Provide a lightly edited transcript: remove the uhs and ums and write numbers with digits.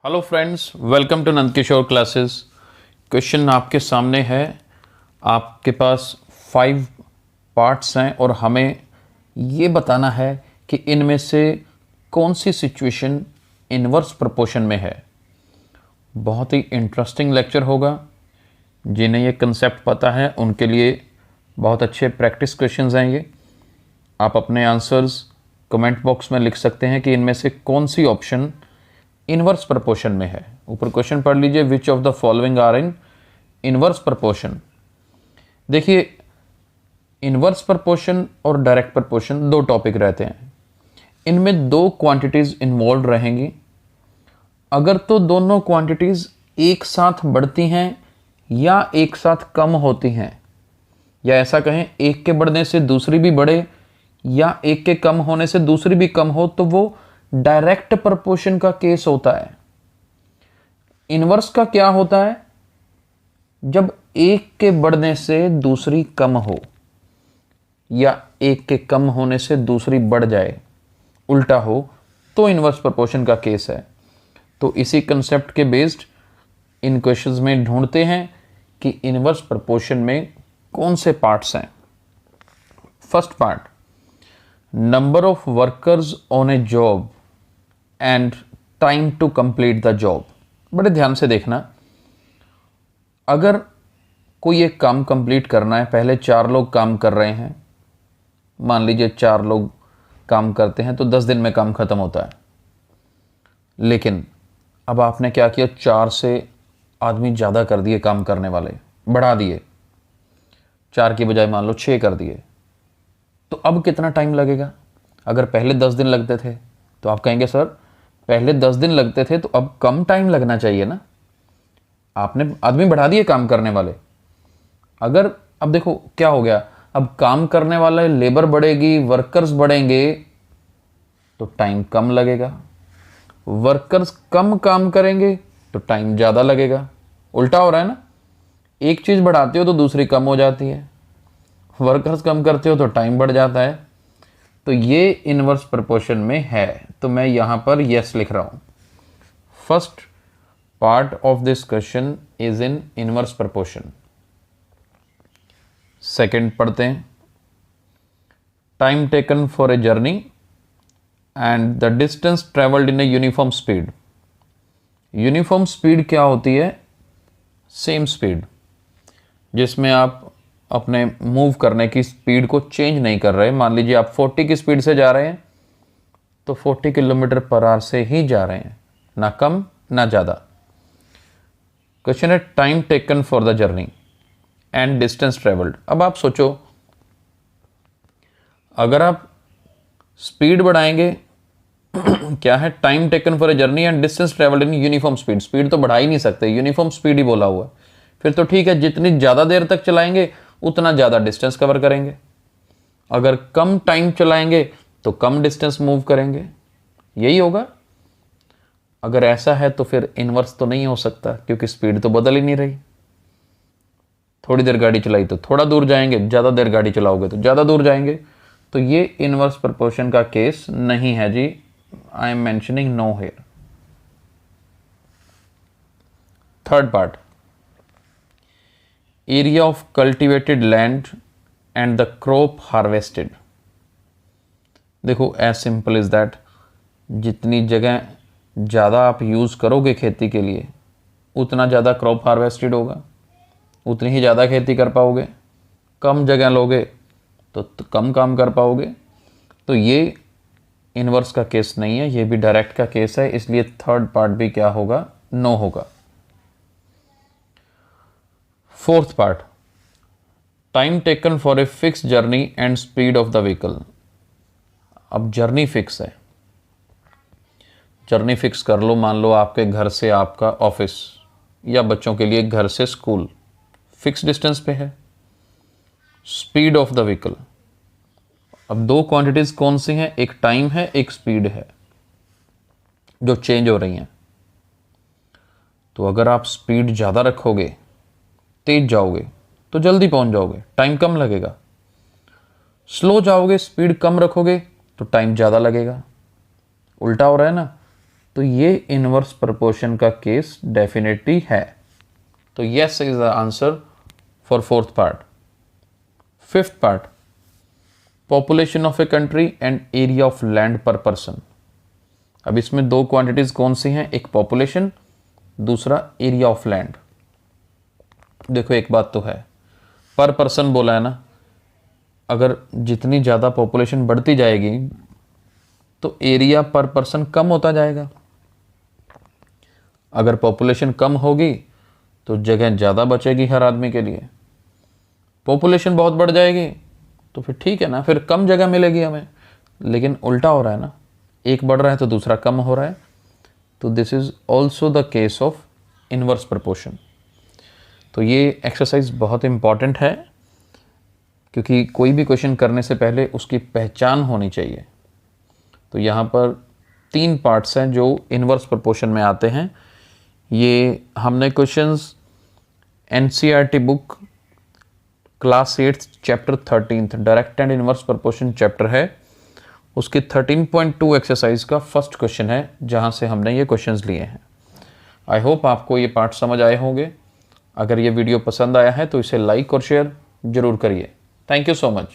Hello friends, welcome to Nand Kishore classes. Question आपके सामने है। आपके पास 5 पार्ट्स हैं और हमें ये बताना है कि इनमें से कौन सी सिचुएशन इन्वर्स प्रोपोर्शन में है। बहुत ही इंटरेस्टिंग लेक्चर होगा। जिन्हें ये कंसेप्ट पता है उनके लिए बहुत अच्छे प्रैक्टिस क्वेश्चंस हैं ये। आप अपने आंसर्स कमेंट बॉक्स में लिख सकते हैं कि इनमें से कौन सी ऑप्शन इनवर्स प्रपोर्शन में है। ऊपर क्वेश्चन पढ़ लीजिए, which of the following are in inverse proportion. देखिए, इनवर्स प्रपोर्शन और डायरेक्ट प्रपोर्शन दो टॉपिक रहते हैं। इनमें दो क्वांटिटीज इन्वॉल्व रहेंगी। अगर तो दोनों क्वांटिटीज एक साथ बढ़ती हैं या एक साथ कम होती हैं, या ऐसा कहें एक के बढ़ने से दूसरी भी बढ़े या एक के कम होने से दूसरी भी कम हो, तो वो डायरेक्ट प्रपोर्शन का केस होता है। इनवर्स का क्या होता है? जब एक के बढ़ने से दूसरी कम हो या एक के कम होने से दूसरी बढ़ जाए, उल्टा हो, तो इनवर्स प्रपोर्शन का केस है। तो इसी कंसेप्ट के बेस्ड इन क्वेश्चंस में ढूंढते हैं कि इनवर्स प्रपोर्शन में कौन से पार्ट्स हैं। First part, number of workers on a job and time to complete the job. बड़े ध्यान से देखना। अगर कोई एक काम कंप्लीट करना है, पहले 4 लोग काम कर रहे हैं, मान लीजिए 4 लोग काम करते हैं तो 10 दिन में काम खत्म होता है। लेकिन अब आपने क्या किया, 4 से आदमी ज़्यादा कर दिए, काम करने वाले बढ़ा दिए, 4 की बजाय मान लो 6 कर दिए, तो अब कितना टाइम लगेगा? अगर पहले 10 दिन लगते थे तो आप कहेंगे सर पहले 10 दिन लगते थे तो अब कम टाइम लगना चाहिए ना। आपने आदमी बढ़ा दिए काम करने वाले। अगर अब देखो क्या हो गया, अब काम करने वाले लेबर बढ़ेगी, वर्कर्स बढ़ेंगे तो टाइम कम लगेगा। वर्कर्स कम काम करेंगे तो टाइम ज़्यादा लगेगा। उल्टा हो रहा है ना। एक चीज़ बढ़ाते हो तो दूसरी कम हो जाती है, वर्कर्स कम करते हो तो टाइम बढ़ जाता है। तो ये इनवर्स प्रपोर्शन में है, तो मैं यहां पर यस लिख रहा हूं। First part of this question is in inverse proportion. Second पढ़ते हैं, time taken for a journey and the distance travelled in a uniform speed. Uniform speed क्या होती है? सेम स्पीड जिसमें आप अपने मूव करने की स्पीड को चेंज नहीं कर रहे। मान लीजिए आप 40 की स्पीड से जा रहे हैं तो 40 किलोमीटर पर आवर से ही जा रहे हैं, ना कम ना ज़्यादा। क्वेश्चन है time taken for the journey and distance travelled. अब आप सोचो, अगर आप स्पीड बढ़ाएंगे क्या है, time taken for a journey and distance travelled in uniform speed. Speed तो बढ़ा ही नहीं सकते, यूनिफॉर्म स्पीड ही बोला हुआ। फिर तो ठीक है, जितनी ज़्यादा देर तक चलाएंगे उतना ज़्यादा डिस्टेंस कवर करेंगे। अगर कम टाइम चलाएंगे तो कम डिस्टेंस मूव करेंगे, यही होगा। अगर ऐसा है तो फिर इनवर्स तो नहीं हो सकता, क्योंकि स्पीड तो बदल ही नहीं रही। थोड़ी देर गाड़ी चलाई तो थोड़ा दूर जाएंगे, ज़्यादा देर गाड़ी चलाओगे तो ज़्यादा दूर जाएंगे। तो ये इनवर्स प्रपोर्शन का केस नहीं है जी। I am mentioning no here. Third part, area of cultivated land and the crop harvested. देखो, एज सिंपल इज दैट, जितनी जगह ज़्यादा आप यूज़ करोगे खेती के लिए उतना ज़्यादा क्रॉप हार्वेस्टेड होगा, उतनी ही ज़्यादा खेती कर पाओगे। कम जगह लोगे तो कम काम कर पाओगे। तो ये इनवर्स का केस नहीं है, ये भी डायरेक्ट का केस है। इसलिए थर्ड पार्ट भी क्या होगा? नो होगा। Fourth part, time taken for a fix journey and speed of the vehicle. अब जर्नी फिक्स है, जर्नी फिक्स कर लो। मान लो आपके घर से आपका ऑफिस या बच्चों के लिए घर से स्कूल फिक्स डिस्टेंस पे है। स्पीड ऑफ द व्हीकल, अब दो क्वांटिटीज कौन सी हैं? एक टाइम है, एक स्पीड है, जो चेंज हो रही हैं। तो अगर आप स्पीड ज़्यादा रखोगे, तेज जाओगे तो जल्दी पहुंच जाओगे, टाइम कम लगेगा। स्लो जाओगे, स्पीड कम रखोगे तो टाइम ज़्यादा लगेगा। उल्टा हो रहा है ना। तो ये इनवर्स प्रोपोर्शन का केस डेफिनेटली है। तो yes is the answer for fourth part. Fifth part, population of a country and area of land पर पर्सन। अब इसमें दो क्वांटिटीज कौन सी हैं, एक पॉपुलेशन, दूसरा एरिया ऑफ लैंड। देखो एक बात तो है, पर पर्सन बोला है ना, अगर जितनी ज़्यादा पॉपुलेशन बढ़ती जाएगी तो एरिया पर पर्सन कम होता जाएगा। अगर पॉपुलेशन कम होगी तो जगह ज़्यादा बचेगी हर आदमी के लिए। पॉपुलेशन बहुत बढ़ जाएगी तो फिर ठीक है ना, फिर कम जगह मिलेगी हमें। लेकिन उल्टा हो रहा है ना, एक बढ़ रहा है तो दूसरा कम हो रहा है। तो this is also the case of inverse proportion. तो ये एक्सरसाइज बहुत इंपॉर्टेंट है, क्योंकि कोई भी क्वेश्चन करने से पहले उसकी पहचान होनी चाहिए। तो यहाँ पर 3 पार्ट्स हैं जो इनवर्स प्रोपोर्शन में आते हैं। ये हमने questions NCERT book class 8 chapter 13 direct and inverse proportion chapter है, उसके 13.2 एक्सरसाइज का फर्स्ट क्वेश्चन है जहाँ से हमने ये क्वेश्चंस लिए हैं। आई होप आपको ये पार्ट समझ आए होंगे। अगर ये वीडियो पसंद आया है तो इसे लाइक और शेयर ज़रूर करिए। Thank you so much.